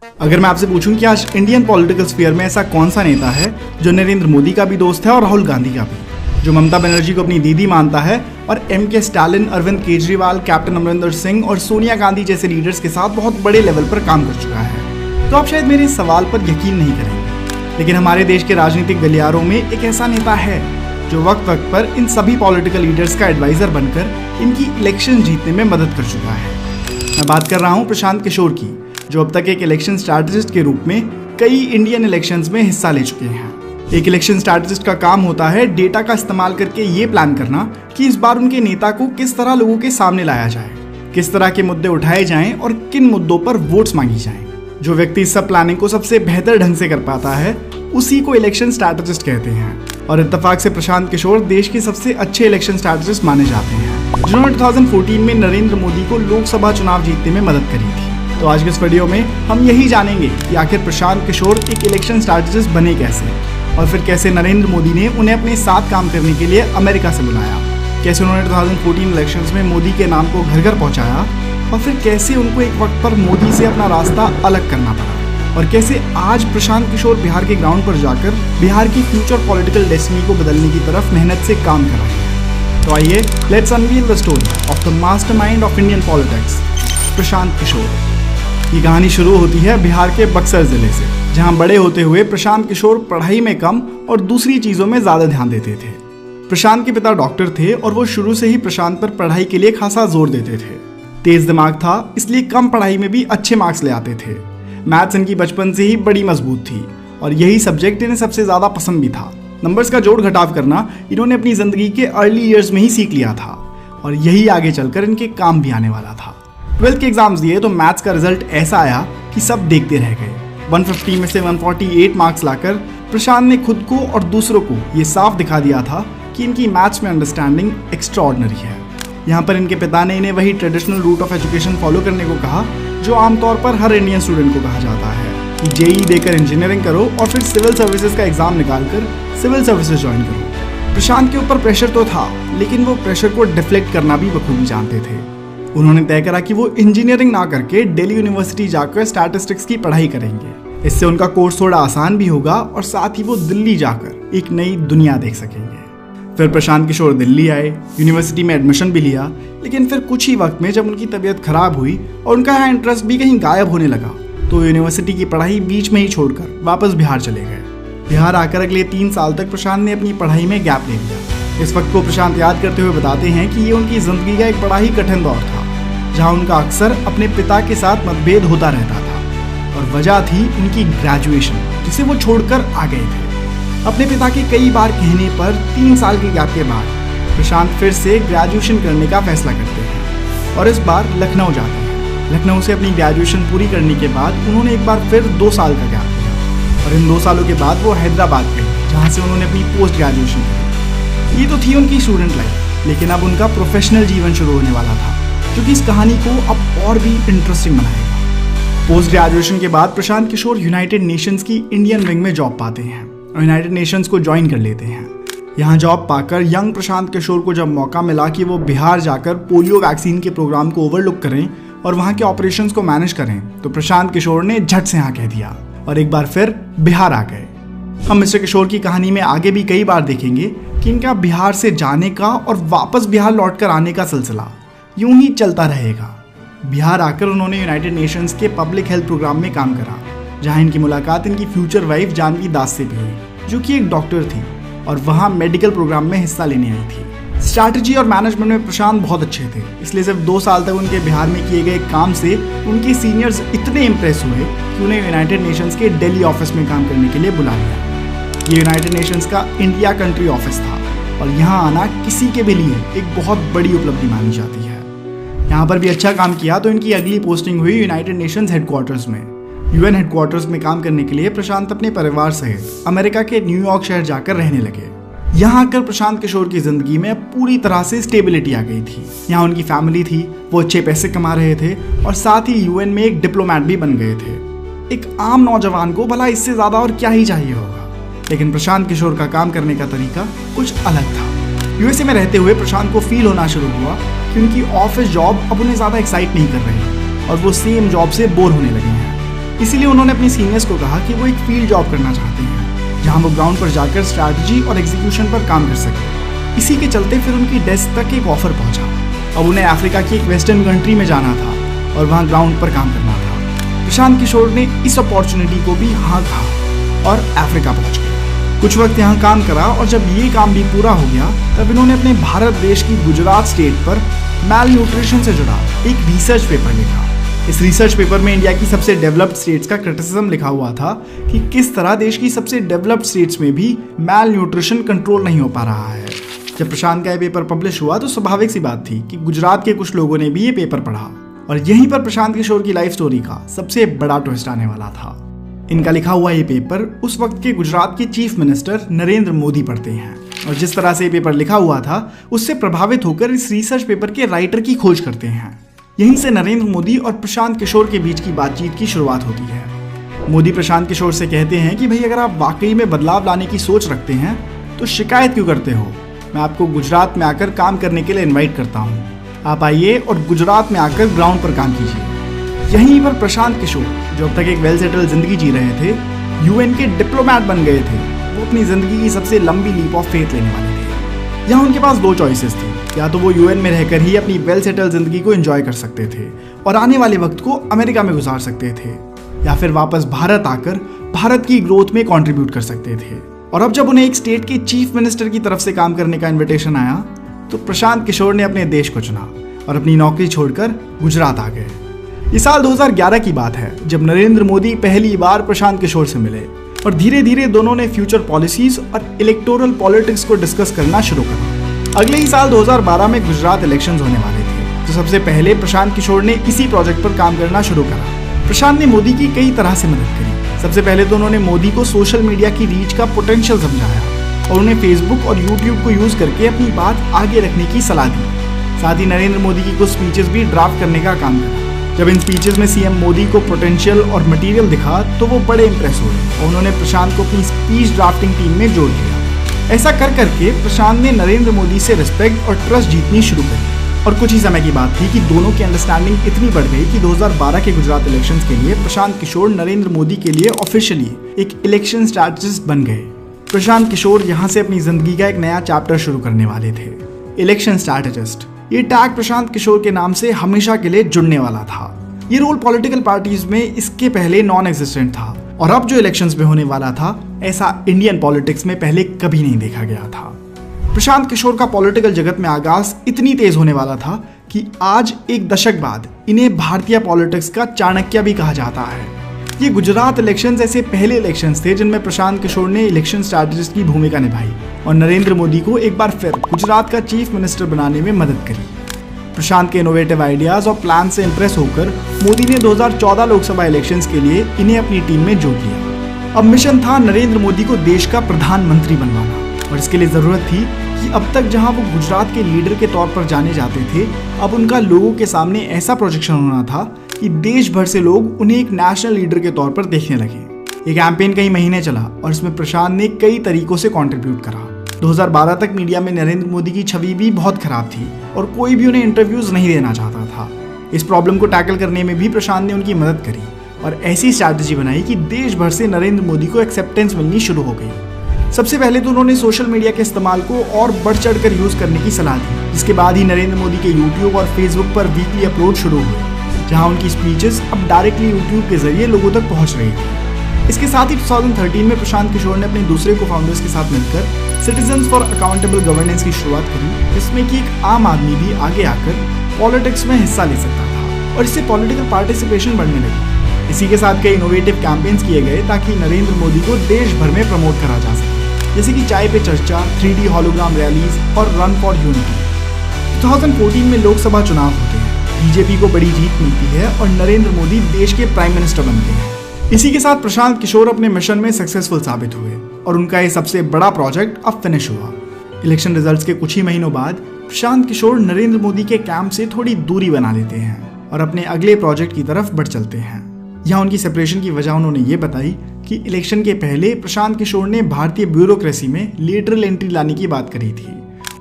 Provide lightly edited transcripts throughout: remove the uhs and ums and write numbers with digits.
अगर मैं आपसे पूछूं कि आज इंडियन पॉलिटिकल स्फीयर में ऐसा कौन सा नेता है जो नरेंद्र मोदी का भी दोस्त है और राहुल गांधी का भी, जो ममता बनर्जी को अपनी दीदी मानता है और एम.के. स्टालिन, अरविंद केजरीवाल, कैप्टन अमरिंदर सिंह और सोनिया गांधी जैसे लीडर्स के साथ बहुत बड़े लेवल पर काम कर चुका है, तो आप शायद मेरे इस सवाल पर यकीन नहीं करेंगे, लेकिन हमारे देश के राजनीतिक गलियारों में एक ऐसा नेता है जो वक्त वक्त पर इन सभी पॉलिटिकल लीडर्स का एडवाइजर बनकर इनकी इलेक्शन जीतने में मदद कर चुका है। मैं बात कर रहा हूँ प्रशांत किशोर की, जो अब तक एक इलेक्शन स्ट्रैटेजिस्ट के रूप में कई इंडियन इलेक्शंस में हिस्सा ले चुके हैं। एक इलेक्शन स्ट्रैटेजिस्ट का काम होता है डेटा का इस्तेमाल करके ये प्लान करना कि इस बार उनके नेता को किस तरह लोगों के सामने लाया जाए, किस तरह के मुद्दे उठाए जाएं और किन मुद्दों पर वोट्स मांगी जाएं। जो व्यक्ति इस सब प्लानिंग को सबसे बेहतर ढंग से कर पाता है उसी को इलेक्शन स्ट्रैटेजिस्ट कहते हैं, और इत्तेफाक से प्रशांत किशोर देश के सबसे अच्छे इलेक्शन स्ट्रैटेजिस्ट माने जाते हैं, जिन्होंने 2014 में नरेंद्र मोदी को लोकसभा चुनाव जीतने में मदद करी थी। तो आज के इस वीडियो में हम यही जानेंगे कि आखिर प्रशांत किशोर एक इलेक्शन स्ट्रैटेजिस्ट बने कैसे, और फिर कैसे नरेंद्र मोदी ने उन्हें अपने साथ काम करने के लिए अमेरिका से बुलाया, कैसे उन्होंने 2014 इलेक्शंस में मोदी के नाम को घर घर पहुंचाया, और फिर कैसे उनको एक वक्त पर मोदी से अपना रास्ता अलग करना पड़ा, और कैसे आज प्रशांत किशोर बिहार के ग्राउंड पर जाकर बिहार की फ्यूचर पॉलिटिकल डेस्टिनी को बदलने की तरफ मेहनत से काम कर रहे हैं। तो आइए let's unveil the story of the mastermind of Indian politics, Prashant Kishor. ये कहानी शुरू होती है बिहार के बक्सर जिले से, जहां बड़े होते हुए प्रशांत किशोर पढ़ाई में कम और दूसरी चीजों में ज्यादा ध्यान देते थे। प्रशांत के पिता डॉक्टर थे और वो शुरू से ही प्रशांत पर पढ़ाई के लिए खासा जोर देते थे। तेज दिमाग था, इसलिए कम पढ़ाई में भी अच्छे मार्क्स ले आते थे। मैथ्स इनकी बचपन से ही बड़ी मजबूत थी और यही सब्जेक्ट इन्हें सबसे ज्यादा पसंद भी था। नंबर्स का जोड़ घटाव करना इन्होंने अपनी जिंदगी के अर्ली ईयर्स में ही सीख लिया था और यही आगे चलकर इनके काम भी आने वाला था। 12th के एग्जाम्स दिए तो मैथ्स का रिजल्ट ऐसा आया कि सब देखते रह गए। 150 में से 148 मार्क्स लाकर प्रशांत ने खुद को और दूसरों को ये साफ दिखा दिया था कि इनकी मैथ्स में अंडरस्टैंडिंग एक्स्ट्राऑर्डिनरी है। यहाँ पर इनके पिता ने इन्हें वही traditional route of education follow करने को कहा जो आमतौर पर हर इंडियन स्टूडेंट को कहा जाता है कि जेईई देकर इंजीनियरिंग करो और फिर सिविल सर्विसेज का एग्जाम निकालकर सिविल सर्विसेज ज्वाइन करो। प्रशांत के ऊपर प्रेशर तो था, लेकिन वो प्रेशर को डिफ्लेक्ट करना भी बखूबी जानते थे। उन्होंने तय करा कि वो इंजीनियरिंग ना करके दिल्ली यूनिवर्सिटी जाकर स्टैटिस्टिक्स की पढ़ाई करेंगे। इससे उनका कोर्स थोड़ा आसान भी होगा और साथ ही वो दिल्ली जाकर एक नई दुनिया देख सकेंगे। फिर प्रशांत किशोर दिल्ली आए, यूनिवर्सिटी में एडमिशन भी लिया, लेकिन फिर कुछ ही वक्त में जब उनकी तबीयत खराब हुई और उनका यहाँ इंटरेस्ट भी कहीं गायब होने लगा, तो यूनिवर्सिटी की पढ़ाई बीच में ही छोड़कर वापस बिहार चले गए। बिहार आकर अगले 3 साल तक प्रशांत ने अपनी पढ़ाई में गैप ले लिया। इस वक्त को प्रशांत याद करते हुए बताते हैं कि ये उनकी जिंदगी का एक बड़ा ही कठिन दौर था, जहाँ उनका अक्सर अपने पिता के साथ मतभेद होता रहता था, और वजह थी उनकी ग्रेजुएशन, जिसे वो छोड़कर आ गए थे। अपने पिता के कई बार कहने पर 3 साल के गैप के बाद प्रशांत फिर से ग्रेजुएशन करने का फैसला करते हैं और इस बार लखनऊ जाते हैं। लखनऊ से अपनी ग्रेजुएशन पूरी करने के बाद उन्होंने एक बार फिर 2 साल का गैप लिया और इन 2 सालों के बाद वो हैदराबाद गए, जहाँ से उन्होंने अपनी पोस्ट ग्रेजुएशन की। ये तो थी उनकी स्टूडेंट लाइफ, लेकिन अब उनका प्रोफेशनल जीवन शुरू होने वाला था, जो कि इस कहानी को अब और भी इंटरेस्टिंग बनाएगा। पोस्ट ग्रेजुएशन के बाद प्रशांत किशोर यूनाइटेड नेशंस की इंडियन विंग में जॉब पाते हैं और यूनाइटेड नेशंस को ज्वाइन कर लेते हैं। यहाँ जॉब पाकर यंग प्रशांत किशोर को जब मौका मिला कि वो बिहार जाकर पोलियो वैक्सीन के प्रोग्राम को ओवरलुक करें और वहाँ के ऑपरेशंस को मैनेज करें, तो प्रशांत किशोर ने झट से हाँ कह दिया और एक बार फिर बिहार आ गए। हम मिस्टर किशोर की कहानी में आगे भी कई बार देखेंगे कि इनका बिहार से जाने का और वापस बिहार लौट कर आने का सिलसिला यूं ही चलता रहेगा। बिहार आकर उन्होंने यूनाइटेड नेशंस के पब्लिक हेल्थ प्रोग्राम में काम करा, जहां इनकी मुलाकात इनकी फ्यूचर वाइफ जानवी दास से भी हुई, जो कि एक डॉक्टर थी और वहां मेडिकल प्रोग्राम में हिस्सा लेने आई थी। स्ट्रैटेजी और मैनेजमेंट में प्रशांत बहुत अच्छे थे, इसलिए सिर्फ 2 साल तक उनके बिहार में किए गए काम से उनके सीनियर्स इतने इम्प्रेस हुए कि उन्हें यूनाइटेड नेशंस के दिल्ली ऑफिस में काम करने के लिए बुला लिया। ये यूनाइटेड नेशंस का इंडिया कंट्री ऑफिस था और यहाँ आना किसी के भी लिए एक बहुत बड़ी उपलब्धि मानी जाती है। यहाँ पर भी अच्छा काम किया तो इनकी अगली पोस्टिंग हुई यूनाइटेड नेशंस हेडक्वार्टर्स में। यूएन हेडक्वार्टर्स में काम करने के लिए प्रशांत अपने परिवार सहित अमेरिका के न्यूयॉर्क शहर जाकर रहने लगे। यहाँ आकर प्रशांत किशोर की जिंदगी में पूरी तरह से स्टेबिलिटी आ गई थी। यहाँ उनकी फैमिली थी, वो अच्छे पैसे कमा रहे थे और साथ ही यूएन में एक डिप्लोमेट भी बन गए थे। एक आम नौजवान को भला इससे ज्यादा और क्या ही चाहिए होगा, लेकिन प्रशांत किशोर का काम करने का तरीका कुछ अलग था। यूएसए में रहते हुए प्रशांत को फील होना शुरू हुआ कि उनकी ऑफिस जॉब अब उन्हें ज्यादा एक्साइट नहीं कर रही और वो सेम जॉब से बोर होने लगे हैं। इसीलिए उन्होंने अपने सीनियर्स को कहा कि वो एक फील्ड जॉब करना चाहते हैं जहां वो ग्राउंड पर जाकर स्ट्रैटेजी और एग्जीक्यूशन पर काम कर सके। इसी के चलते फिर उनकी डेस्क तक एक ऑफर पहुंचा। अब उन्हें अफ्रीका की एक वेस्टर्न कंट्री में जाना था और वहां ग्राउंड पर काम करना था। प्रशांत किशोर ने इस अपॉर्चुनिटी को भी हाँ कहा और अफ्रीका पहुंच गए। कुछ वक्त यहाँ काम करा और जब ये काम भी पूरा हो गया तब इन्होंने अपने भारत देश की गुजरात स्टेट पर मैल न्यूट्रिशन से जुड़ा एक रिसर्च पेपर लिखा। इस रिसर्च पेपर में इंडिया की सबसे डेवलप्ड स्टेट्स का क्रिटिसिज्म लिखा हुआ था कि किस तरह देश की सबसे डेवलप्ड स्टेट्स में भी मैल न्यूट्रिशन कंट्रोल नहीं हो पा रहा है। जब प्रशांत का ये पेपर पब्लिश हुआ तो स्वाभाविक सी बात थी कि गुजरात के कुछ लोगों ने भी ये पेपर पढ़ा और यहीं पर प्रशांत किशोर की लाइफ स्टोरी का सबसे बड़ा ट्विस्ट आने वाला था। इनका लिखा हुआ ये पेपर उस वक्त के गुजरात के चीफ मिनिस्टर नरेंद्र मोदी पढ़ते हैं और जिस तरह से ये पेपर लिखा हुआ था उससे प्रभावित होकर इस रिसर्च पेपर के राइटर की खोज करते हैं। यहीं से नरेंद्र मोदी और प्रशांत किशोर के बीच की बातचीत की शुरुआत होती है। मोदी प्रशांत किशोर से कहते हैं कि भाई अगर आप वाकई में बदलाव लाने की सोच रखते हैं तो शिकायत क्यों करते हो, मैं आपको गुजरात में आकर काम करने के लिए इनवाइट करता हूँ, आप आइए और गुजरात में आकर ग्राउंड पर काम कीजिए। यहीं पर प्रशांत किशोर जो अब तक एक वेल सेटल जिंदगी जी रहे थे, यूएन के डिप्लोमैट बन गए थे। वो अपनी जिंदगी की सबसे लंबी लीप ऑफ फेथ लेने वाले थे। यहाँ उनके पास दो चॉइसेस थी, या तो वो यूएन में रहकर ही अपनी वेल सेटल जिंदगी को एंजॉय कर सकते थे और आने वाले वक्त को अमेरिका में गुजार सकते थे, या फिर वापस भारत आकर भारत की ग्रोथ में कंट्रीब्यूट कर सकते थे। और अब जब उन्हें एक स्टेट के चीफ मिनिस्टर की तरफ से काम करने का इन्विटेशन आया तो प्रशांत किशोर ने अपने देश को चुना और अपनी नौकरी छोड़कर गुजरात आ गए। ये साल 2011 की बात है जब नरेंद्र मोदी पहली बार प्रशांत किशोर से मिले और धीरे धीरे दोनों ने फ्यूचर पॉलिसीज और इलेक्टोरल पॉलिटिक्स को डिस्कस करना शुरू करा। अगले ही साल 2012 में गुजरात इलेक्शंस होने वाले थे, तो सबसे पहले प्रशांत किशोर ने इसी प्रोजेक्ट पर काम करना शुरू करा। प्रशांत ने मोदी की कई तरह से मदद करी। सबसे पहले तो उन्होंने मोदी को सोशल मीडिया की रीच का पोटेंशियल समझाया और उन्हें फेसबुक और यूट्यूब को यूज करके अपनी बात आगे रखने की सलाह दी। साथ ही नरेंद्र मोदी की कुछ स्पीचेस भी ड्राफ्ट करने का काम करा। जब इन स्पीचेस में सीएम मोदी को पोटेंशियल और मटेरियल दिखा तो वो बड़े इंप्रेस हुए और उन्होंने प्रशांत को अपनी स्पीच ड्राफ्टिंग टीम में जोड़ लिया। ऐसा कर करके प्रशांत ने नरेंद्र मोदी से रिस्पेक्ट और ट्रस्ट जीतनी शुरू करी और कुछ ही समय की बात थी कि दोनों की अंडरस्टैंडिंग इतनी बढ़ गई कि 2012 के गुजरात इलेक्शंस के लिए प्रशांत किशोर नरेंद्र मोदी के लिए ऑफिशियली एक इलेक्शन स्ट्रैटेजिस्ट बन गए। प्रशांत किशोर यहाँ से अपनी जिंदगी का एक नया चैप्टर शुरू करने वाले थे, इलेक्शन स्ट्रैटेजिस्ट। ये टैग प्रशांत किशोर के नाम से हमेशा के लिए जुड़ने वाला था। ये रोल पॉलिटिकल पार्टीज में इसके पहले नॉन एग्जिस्टेंट था और अब जो इलेक्शंस में होने वाला था ऐसा इंडियन पॉलिटिक्स में पहले कभी नहीं देखा गया था। प्रशांत किशोर का पॉलिटिकल जगत में आगाज इतनी तेज होने वाला था कि आज एक दशक बाद इन्हें भारतीय पॉलिटिक्स का चाणक्य भी कहा जाता है। ये गुजरात इलेक्शंस ऐसे पहले इलेक्शंस थे जिनमें प्रशांत किशोर ने इलेक्शन स्ट्रैटेजिस्ट की भूमिका निभाई और नरेंद्र मोदी को एक बार फिर गुजरात का चीफ मिनिस्टर बनाने में मदद करी। प्रशांत के इनोवेटिव आइडियाज और प्लान से इंप्रेस होकर मोदी ने 2014 लोकसभा इलेक्शंस के लिए इन्हें अपनी टीम में जोड़ लिया। अब मिशन था नरेंद्र मोदी को देश का प्रधानमंत्री बनवाना और इसके लिए जरूरत थी कि अब तक जहां वो गुजरात के लीडर के तौर पर जाने जाते थे, अब उनका लोगों के सामने ऐसा प्रोजेक्शन होना था कि देश भर से लोग उन्हें एक नेशनल लीडर के तौर पर देखने लगे। ये कैंपेन कई महीने चला और इसमें प्रशांत ने कई तरीकों से कंट्रीब्यूट करा। 2012 तक मीडिया में नरेंद्र मोदी की छवि भी बहुत खराब थी और कोई भी उन्हें इंटरव्यूज नहीं देना चाहता था। इस प्रॉब्लम को टैकल करने में भी प्रशांत ने उनकी मदद करी और ऐसी स्ट्रैटेजी बनाई कि देश भर से नरेंद्र मोदी को एक्सेप्टेंस मिलनी शुरू हो गई। सबसे पहले तो उन्होंने सोशल मीडिया के इस्तेमाल को और बढ़ चढ़कर यूज करने की सलाह दी, जिसके बाद ही नरेंद्र मोदी के यूट्यूब और फेसबुक पर वीकली अपलोड शुरू हुए, जहां उनकी स्पीचेस अब डायरेक्टली यूट्यूब के जरिए लोगों तक पहुंच रही थी। इसके साथ ही 2013 में प्रशांत किशोर ने अपने दूसरे को फाउंडर्स के साथ मिलकर सिटीजन्स फॉर अकाउंटेबल गवर्नेंस की शुरुआत करी, जिसमें कि एक आम आदमी भी आगे आकर पॉलिटिक्स में हिस्सा ले सकता था और इससे पॉलिटिकल पार्टिसिपेशन बढ़ने लगी। इसी के साथ कई इनोवेटिव कैंपेन्स किए गए ताकि नरेंद्र मोदी को देश भर में प्रमोट करा जा सके, जैसे कि चाय पे चर्चा, 3D हॉलोग्राम रैलीज और रन फॉर यूनिटी। 2014 में लोकसभा चुनाव होते हैं, बीजेपी को बड़ी जीत मिलती है और नरेंद्र मोदी देश के प्राइम मिनिस्टर बनते हैं। इसी के साथ प्रशांत किशोर अपने मिशन में सक्सेसफुल साबित हुए और उनका ये सबसे बड़ा प्रोजेक्ट अब फिनिश हुआ। इलेक्शन रिजल्ट्स के कुछ ही महीनों बाद प्रशांत किशोर नरेंद्र मोदी के कैंप से थोड़ी दूरी बना लेते हैं और अपने अगले प्रोजेक्ट की तरफ बढ़ चलते हैं। यहाँ उनकी सेपरेशन की वजह उन्होंने ये बताई कि इलेक्शन के पहले प्रशांत किशोर ने भारतीय ब्यूरोक्रेसी में लेटरल एंट्री लाने की बात करी थी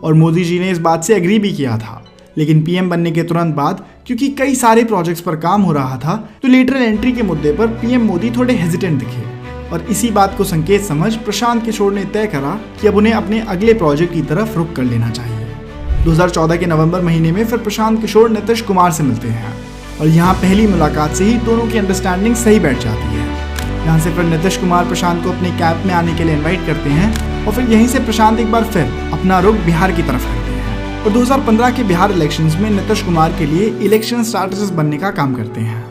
और मोदी जी ने इस बात से एग्री भी किया था, लेकिन पीएम बनने के तुरंत बाद क्योंकि कई सारे प्रोजेक्ट्स पर काम हो रहा था तो लेटरल एंट्री के मुद्दे पर पीएम मोदी थोड़े हेजिटेंट दिखे और इसी बात को संकेत समझ प्रशांत किशोर ने तय करा कि अब उन्हें अपने अगले प्रोजेक्ट की तरफ रुख कर लेना चाहिए। 2014 के नवंबर महीने में फिर प्रशांत किशोर नीतीश कुमार से मिलते हैं और यहाँ पहली मुलाकात से ही दोनों की अंडरस्टैंडिंग सही बैठ जाती है। यहाँ से फिर नीतीश कुमार प्रशांत को अपने कैंप में आने के लिए इन्वाइट करते हैं और फिर यहीं से प्रशांत एक बार फिर अपना रुख बिहार की तरफ करते हैं और 2015 के बिहार इलेक्शंस में नीतीश कुमार के लिए इलेक्शन स्ट्रैटेजिस्ट बनने का काम करते हैं।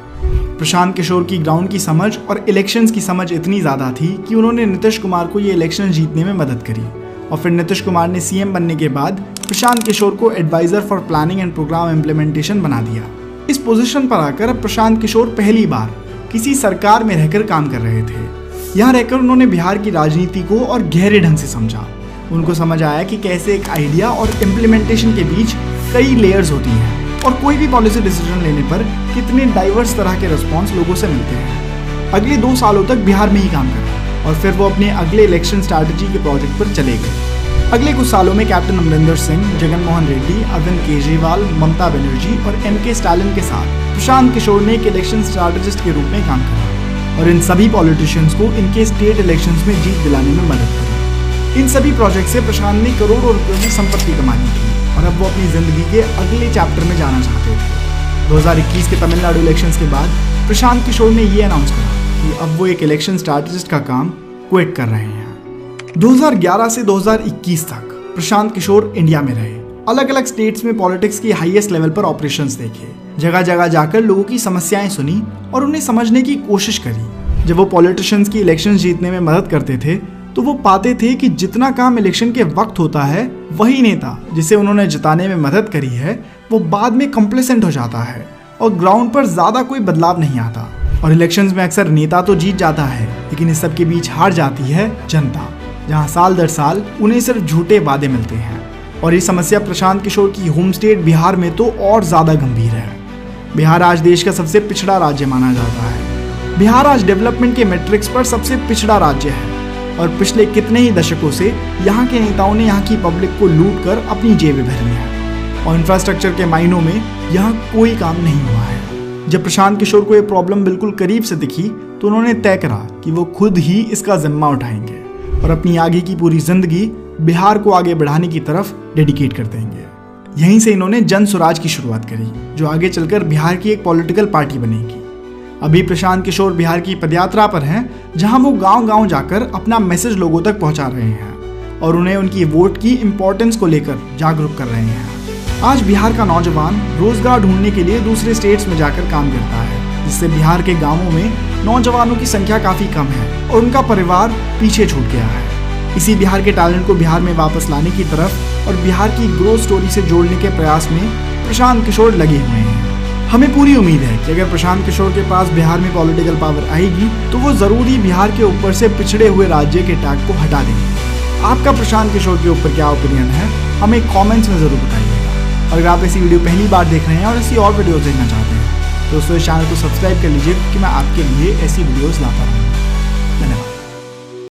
प्रशांत किशोर की ग्राउंड की समझ और इलेक्शंस की समझ इतनी ज़्यादा थी कि उन्होंने नीतीश कुमार को ये इलेक्शन जीतने में मदद करी और फिर नीतीश कुमार ने सीएम बनने के बाद प्रशांत किशोर को advisor for planning and programme implementation बना दिया। इस पोजीशन पर आकर अब प्रशांत किशोर पहली बार किसी सरकार में रहकर काम कर रहे थे। यहाँ रहकर उन्होंने बिहार की राजनीति को और गहरे ढंग से समझा। उनको समझ आया कि कैसे एक आइडिया और इम्प्लीमेंटेशन के बीच कई लेयर्स होती हैं और कोई भी पॉलिसी डिसीजन लेने पर कितने डाइवर्स तरह के रिस्पॉन्स लोगों से मिलते हैं। अगले 2 सालों तक बिहार में ही काम करा और फिर वो अपने अगले इलेक्शन स्ट्रैटेजी के प्रोजेक्ट पर चले गए। अगले कुछ सालों में कैप्टन अमरिंदर सिंह, जगनमोहन रेड्डी, अरविंद केजरीवाल, ममता बनर्जी और एमके स्टालिन के साथ प्रशांत किशोर ने एक इलेक्शन स्ट्रैटेजिस्ट के रूप में काम करा और इन सभी पॉलिटिशियंस को इनके स्टेट इलेक्शंस में जीत दिलाने में मदद करी। इन सभी प्रोजेक्ट से प्रशांत ने करोड़ों रुपयों की संपत्ति कमानी थी और अब वो अपनी जिंदगी के अगले चैप्टर में जाना चाहते थे। 2021 के तमिलनाडु इलेक्शंस के बाद प्रशांत किशोर ने ये अनाउंस करा कि अब वो एक इलेक्शन स्ट्रैटेजिस्ट का काम क्विट कर रहे हैं। 2011 से 2021 तक प्रशांत किशोर इंडिया में रहे, अलग अलग स्टेट्स में पॉलिटिक्स की हाईएस्ट लेवल पर ऑपरेशंस देखे, जगह जगह जाकर लोगों की समस्याएं सुनी और उन्हें समझने की कोशिश करी। जब वो पॉलिटिशियंस की इलेक्शन जीतने में मदद करते थे तो वो पाते थे कि जितना काम इलेक्शन के वक्त होता है वही नेता जिसे उन्होंने जिताने में मदद करी है वो बाद में कंप्लेसेंट हो जाता है और ग्राउंड पर ज्यादा कोई बदलाव नहीं आता। और इलेक्शंस में अक्सर नेता तो जीत जाता है लेकिन इस सब के बीच हार जाती है जनता, जहां साल दर साल उन्हें सिर्फ झूठे वादे मिलते हैं। और ये समस्या प्रशांत किशोर की होम स्टेट बिहार में तो और ज्यादा गंभीर है। बिहार आज देश का सबसे पिछड़ा राज्य माना जाता है। बिहार आज डेवलपमेंट के मैट्रिक्स पर सबसे पिछड़ा राज्य है और पिछले कितने ही दशकों से यहाँ के नेताओं ने यहाँ की पब्लिक को लूट कर अपनी जेबें भरी हैं और इंफ्रास्ट्रक्चर के मायनों में यहाँ कोई काम नहीं हुआ है। जब प्रशांत किशोर को ये प्रॉब्लम बिल्कुल करीब से दिखी तो उन्होंने तय करा कि वो खुद ही इसका जिम्मा उठाएंगे और अपनी आगे की पूरी जिंदगी बिहार को आगे बढ़ाने की तरफ डेडिकेट कर देंगे। यहीं से इन्होंने जन स्वराज की शुरुआत करी जो आगे चलकर बिहार की एक पॉलिटिकल पार्टी बनेगी। अभी प्रशांत किशोर बिहार की पदयात्रा पर हैं जहां वो गांव-गांव जाकर अपना मैसेज लोगों तक पहुंचा रहे हैं और उन्हें उनकी वोट की इंपॉर्टेंस को लेकर जागरूक कर रहे हैं। आज बिहार का नौजवान रोजगार ढूंढने के लिए दूसरे स्टेट्स में जाकर काम करता है जिससे बिहार के गांवों में नौजवानों की संख्या काफी कम है और उनका परिवार पीछे छूट गया है। इसी बिहार के टैलेंट को बिहार में वापस लाने की तरफ और बिहार की ग्रोथ स्टोरी से जोड़ने के प्रयास में प्रशांत किशोर लगे हुए हैं। हमें पूरी उम्मीद है कि अगर प्रशांत किशोर के पास बिहार में पॉलिटिकल पावर आएगी तो वो जरूरी बिहार के ऊपर से पिछड़े हुए राज्य के टैग को हटा देंगे। आपका प्रशांत किशोर के ऊपर क्या ओपिनियन है हमें कमेंट्स में जरूर बताइएगा। अगर आप ऐसी वीडियो पहली बार देख रहे हैं और ऐसी और वीडियोस देखना चाहते हैं तो दोस्तों इस चैनल को सब्सक्राइब कर लीजिए कि मैं आपके लिए ऐसी वीडियोस लाता रहूँगा। धन्यवाद।